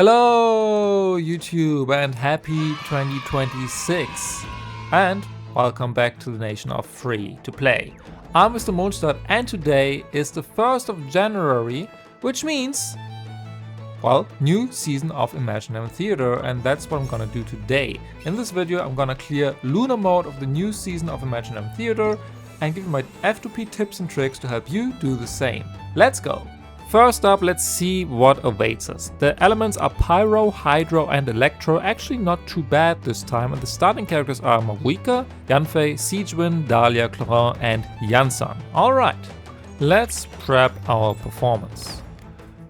Hello YouTube and happy 2026 and welcome back to the nation of free to play. I'm Mr. Mondstadt and today is the 1st of January, which means, well, new season of Imaginarium Theater, and that's what I'm gonna do today. In this video I'm gonna clear Lunar mode of the new season of Imaginarium Theater and give you my F2P tips and tricks to help you do the same. Let's go! First up, let's see what awaits us. The elements are Pyro, Hydro and Electro, actually not too bad this time, and the starting characters are Maguu, Yanfei, Siegewin, Dahlia, Chlorine and Yansan. Alright, let's prep our performance.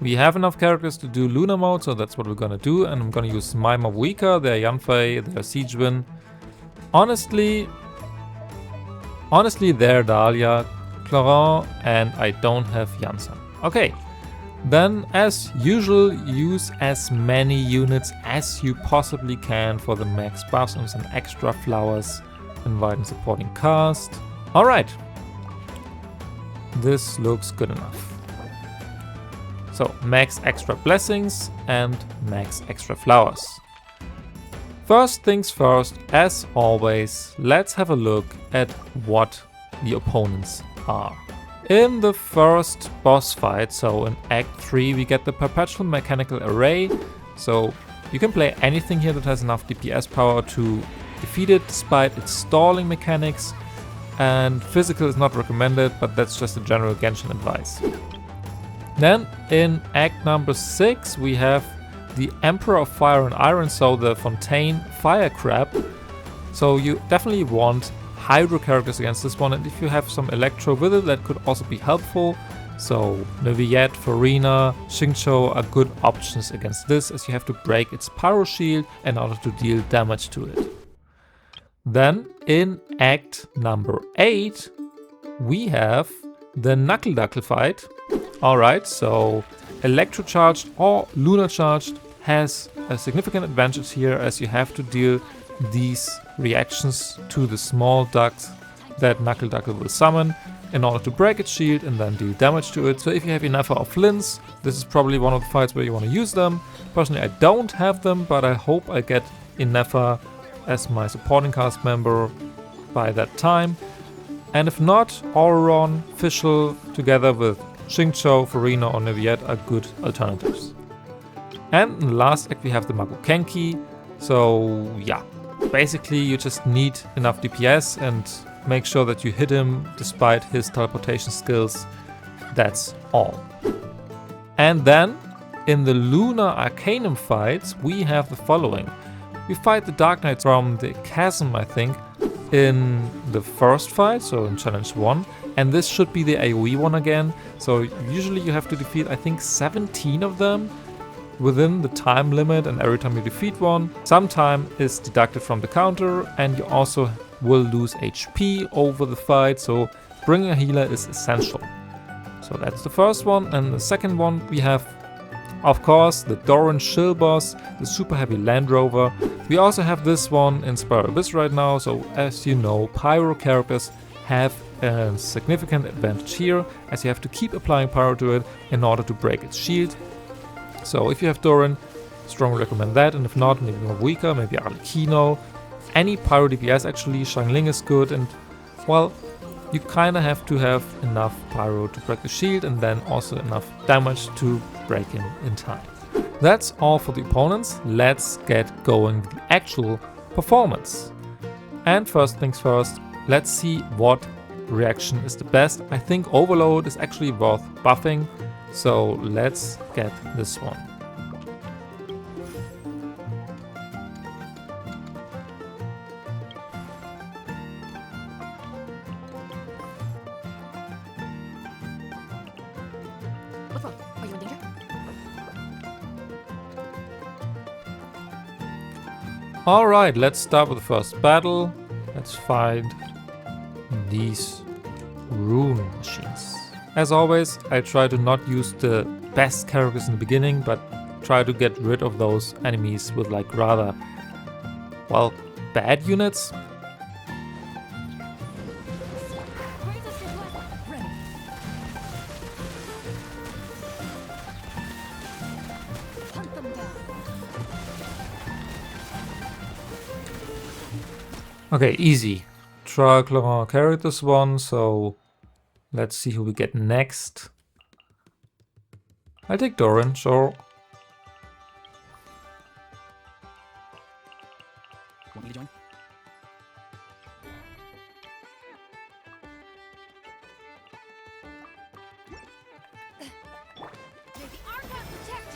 We have enough characters to do Lunar mode, so that's what we're gonna do, and I'm gonna use my Maguu, their Yanfei, their Siegewin. Honestly, their Dahlia, Chlorine, and I don't have Yansan. Okay. Then, as usual, use as many units as you possibly can for the max buffs and some extra flowers, invite and supporting cast. Alright, this looks good enough. So, max extra blessings and max extra flowers. First things first, as always, let's have a look at what the opponents are. In the first boss fight, so in Act 3, we get the Perpetual Mechanical Array, so you can play anything here that has enough DPS power to defeat it despite its stalling mechanics, and physical is not recommended, but that's just a general Genshin advice. Then in Act number 6 we have the Emperor of Fire and Iron, so the Fontaine Fire Crab, so you definitely want Hydro characters against this one, and if you have some Electro with it, that could also be helpful. So Neviette, Farina, Xingqiu are good options against this, as you have to break its Pyro Shield in order to deal damage to it. Then in Act number 8 we have the Knuckle Duckle fight. Alright, so Electro Charged or Lunar Charged has a significant advantage here, as you have to deal these reactions to the small ducks that Knuckle Duckle will summon in order to break its shield and then deal damage to it. So if you have enough of Flints, this is probably one of the fights where you want to use them. Personally, I don't have them, but I hope I get enough as my supporting cast member by that time. And if not, Auron, Fischl together with Xingqiu, Farina or Neviette are good alternatives. And in the last act we have the Maguu Kenki. So yeah, basically you just need enough DPS and make sure that you hit him despite his teleportation skills. That's all. And then in the Lunar Arcanum fights we have the following. We fight the Dark Knights from the Chasm, I think, in the first fight, so in Challenge 1. And this should be the AoE one again. So usually you have to defeat, I think, 17 of them within the time limit, and every time you defeat one, some time is deducted from the counter, and you also will lose HP over the fight, so bringing a healer is essential. So that's the first one, and the second one we have, of course, the Doran Shill boss, the super heavy Land Rover. We also have this one in Spiral Abyss right now, so as you know, Pyro characters have a significant advantage here, as you have to keep applying Pyro to it in order to break its shield. So if you have Doran, strongly recommend that, and if not, maybe Maguu, maybe Arlecchino. Any Pyro DPS actually, Xiangling is good, and well, you kinda have to have enough Pyro to break the shield and then also enough damage to break him in time. That's all for the opponents. Let's get going with the actual performance. And first things first, let's see what reaction is the best. I think Overload is actually worth buffing. So let's get this one. What's wrong? Are you in danger? Alright, let's start with the first battle. Let's find these rune machines. As always, I try to not use the best characters in the beginning, but try to get rid of those enemies with like rather, well, bad units. Hunt them down. Okay, easy. Tricolor carried this one, so let's see who we get next. I'll take Doran, sure. Want me to join? May the Arcanum protect!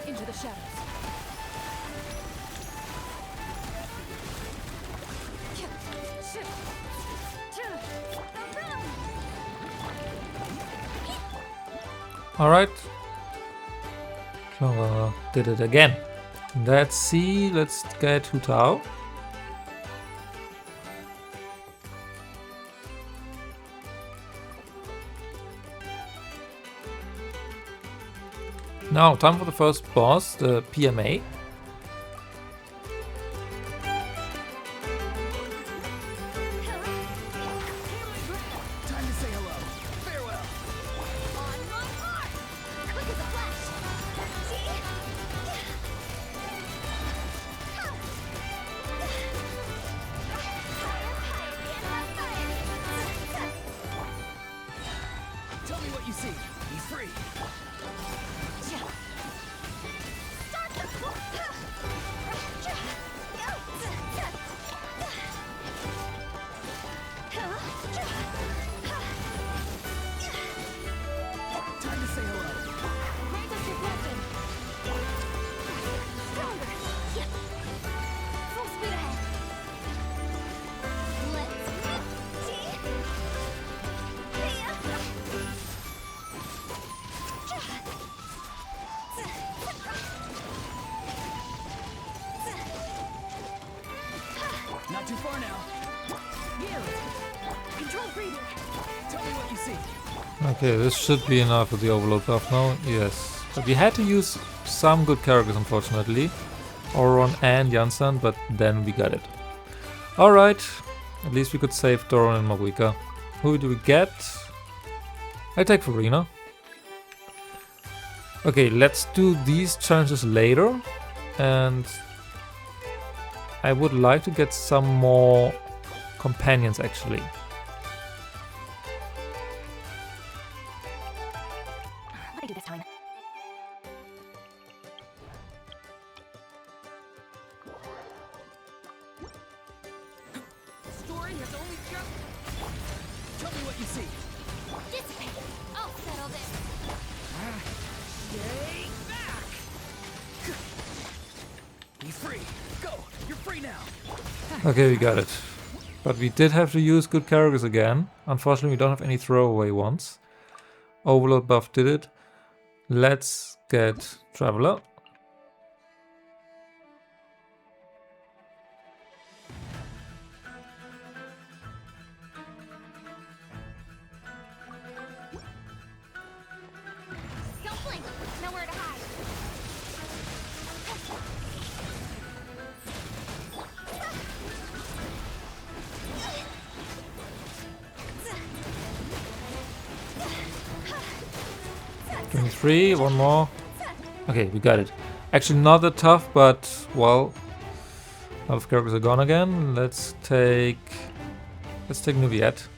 Into the shadows. Alright. Clover did it again. Let's see, let's get Hu Tao. Now, time for the first boss, the PMA. Time to say hello. Farewell. On my mark. Quick as a flash. Tell me what you see. He's free. Time to say hello. Grant us your blessing. Stronger. Yep. Full speed ahead. Not too far now. You. Control breathing. Tell me what you see. Okay, this should be enough with the overload buff now. Yes. But we had to use some good characters, unfortunately. Auron and Janssen, but then we got it. Alright. At least we could save Doran and Maguika. Who do we get? I take Farina. Okay, let's do these challenges later. And I would like to get some more companions, actually. What do I do this time? Story has only just. Tell me what you see. Dissipate. I'll settle this. Stay back. He's free. Go. You're free now. Okay, we got it. But we did have to use good characters again. Unfortunately, we don't have any throwaway ones. Overload buff did it. Let's get Traveler. Don't blink. Nowhere to hide. 23, one more. Okay, we got it. Actually not that tough, but well, a lot of characters are gone again. Let's take Nuviet.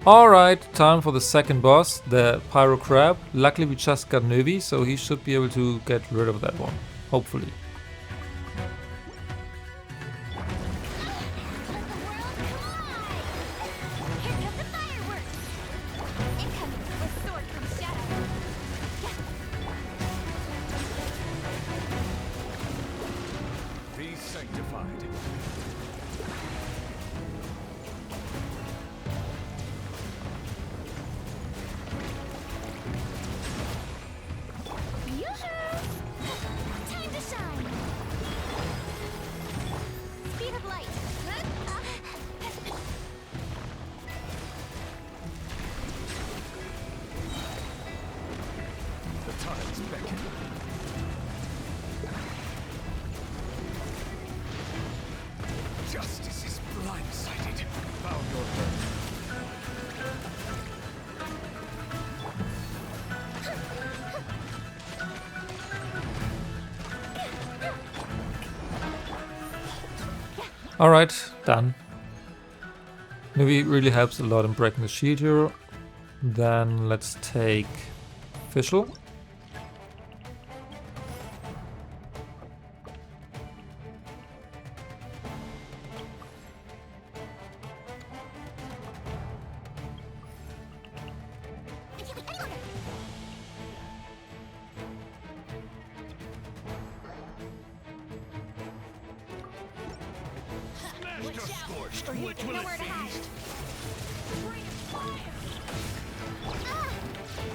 Alright, time for the second boss, the Pyro Crab. Luckily we just got Nuvi, so he should be able to get rid of that one. Hopefully. Be sanctified. Time to shine. Alright, done. Maybe it really helps a lot in breaking the shield here. Then let's take Fischl. Or you have nowhere to hide. Bring fire!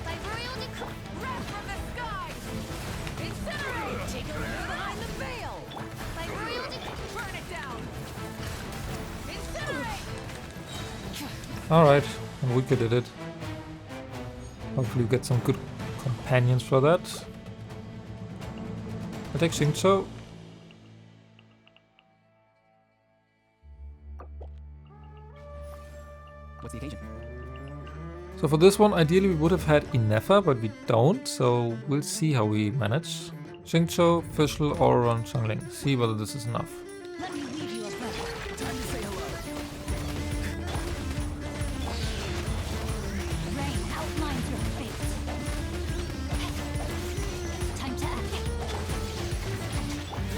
By royal decree, wrath from the skies! Incinerate! Take a look behind the veil! By royal decree, burn it down! Incinerate! Alright, and we did it. Hopefully we get some good companions for that. I take Xingqiu. What's the occasion? So for this one, ideally we would have had Inefa, but we don't, so we'll see how we manage. Xingqiu, Fischl, Auron, Xiangling. See whether this is enough. Let me weave you a web. Time to say hello. Rain outlines your fate. Time to act.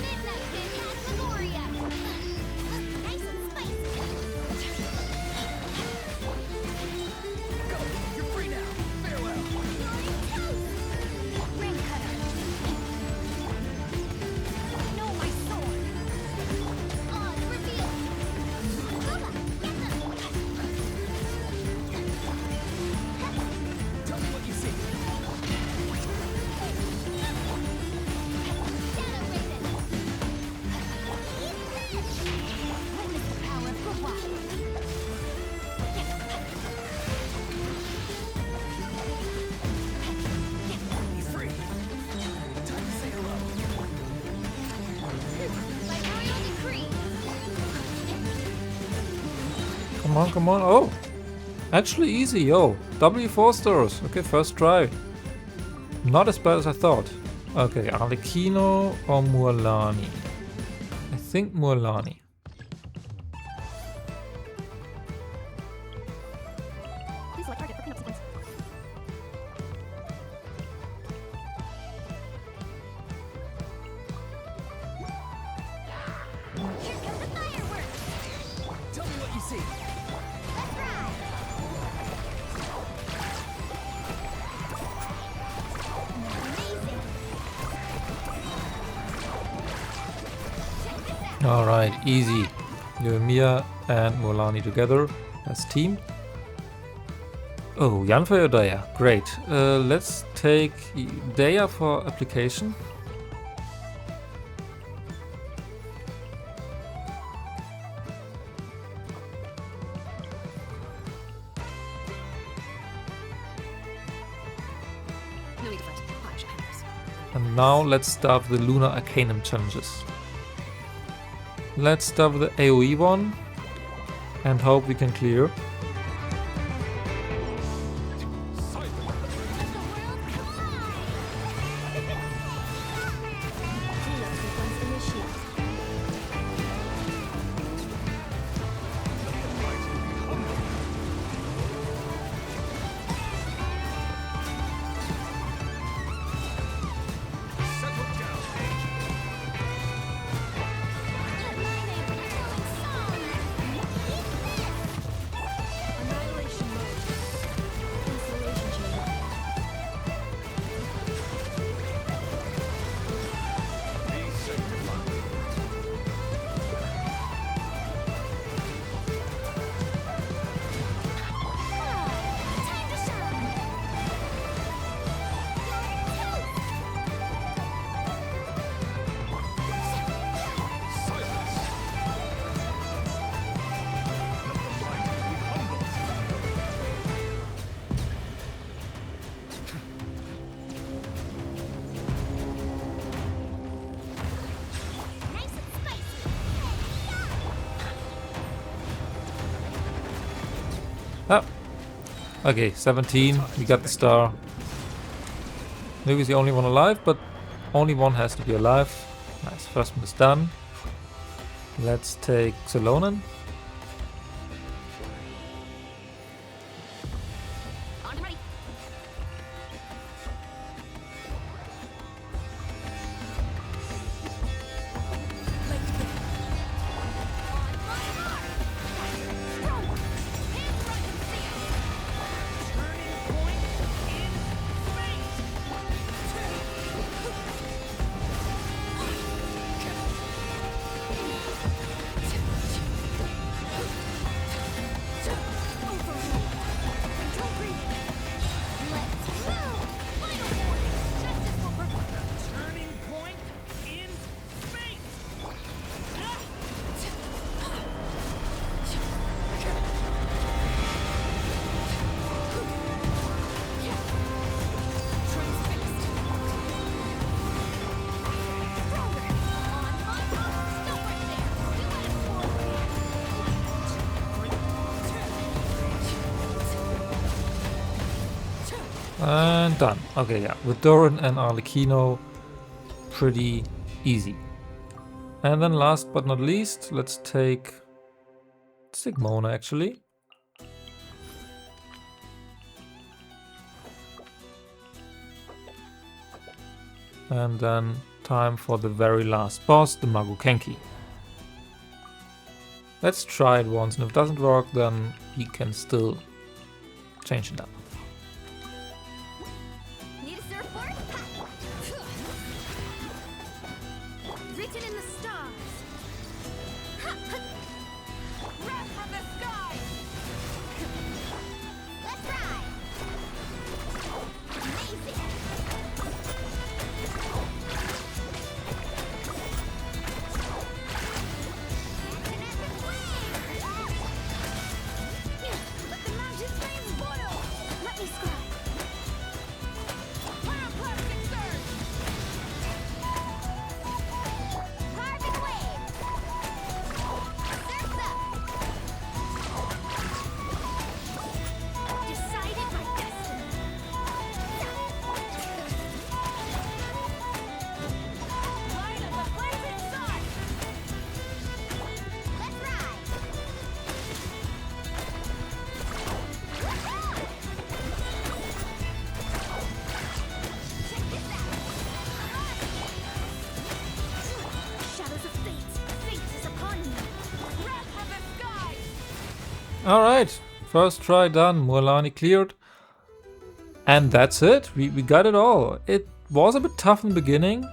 Midnight Phantasmagoria! Nice and spicy! Go! You're free now! Farewell! Ring cutter! Know my sword! Odds revealed! Booba, get them! Tell me what you see. Shadow Raven! Witness the power of Booba! He's free. Time to say hello. By royal decree! Come on, come on. Oh! Actually easy, yo. W4 stars. Okay, first try. Not as bad as I thought. Okay, Arlecchino or Mualani? I think Mualani. Please select target for cleanup sequence. Here come the fireworks! Tell me what you see. Let's ride! Amazing! Check this out! Alright, easy. Yoimiya and Mualani together as team. Oh, Yanfei or Daya? Great. Let's take Daya for application. No need to fret. Watch, I know this. And now let's start the Lunar Arcanum challenges. Let's start with the AoE one and hope we can clear. Let the world collide! Cleanup sequence initiated. Settle down. Let my name be flowing song! Annihilation mode. Installation chamber. Be sanctified. Time to shine! Silence. Let the mighty be humbled. Nice and spicy! Ah. Okay, 17. We got the star. Maybe he's the only one alive, but only one has to be alive. Nice, first one is done. Let's take Solonen. On and ready. And done. Okay, yeah. With Doran and Arlecchino, pretty easy. And then last but not least, let's take Sigmona actually. And then time for the very last boss, the Maguu Kenki. Let's try it once, and if it doesn't work, then we can still change it up. Need a surfboard? Written in the stars. Wrath of the sky. Let's ride. Amazing. Let the mountain flames boil. Let me scribe. Pyroclastic surge. Carving wave. Surf's up. Decided my destiny. Light of the blazing sun. Let's ride. Check this out. Shadows of fate. Fate is upon me. Wrath of the sky. Alright, first try done, Mualani cleared. And that's it, we got it all. It was a bit tough in the beginning.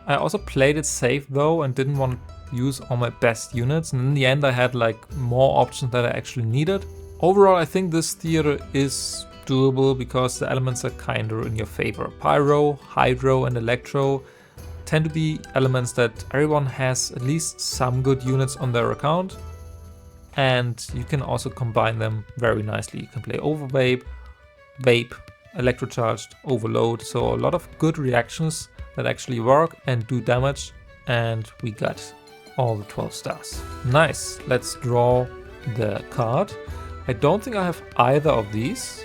I also played it safe though and didn't want to use all my best units. And in the end I had like more options that I actually needed. Overall I think this theater is doable because the elements are kinda in your favor. Pyro, Hydro and Electro tend to be elements that everyone has at least some good units on their account. And you can also combine them very nicely. You can play Overvape, Vape, Electrocharged, Overload, so a lot of good reactions that actually work and do damage, and we got all the 12 stars. Nice, let's draw the card. I don't think I have either of these.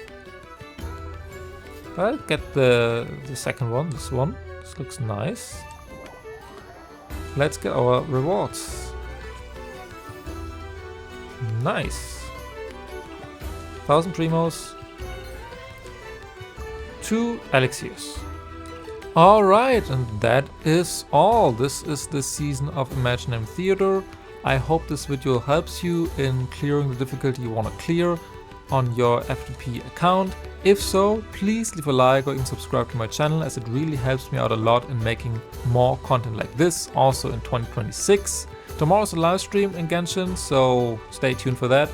I'll get the second one, this one. This looks nice. Let's get our rewards. Nice. 1000 Primos. 2 elixirs. Alright, and that is all. This is the season of Imaginarium Theater. I hope this video helps you in clearing the difficulty you want to clear on your F2P account. If so, please leave a like or even subscribe to my channel, as it really helps me out a lot in making more content like this, also in 2026. Tomorrow's a live stream in Genshin, so stay tuned for that.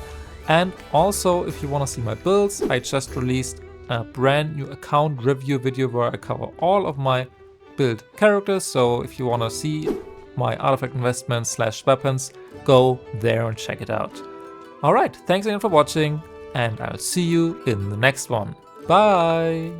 And also, if you want to see my builds, I just released a brand new account review video where I cover all of my build characters. So if you want to see my artifact investments / weapons, go there and check it out. Alright, thanks again for watching, and I'll see you in the next one. Bye!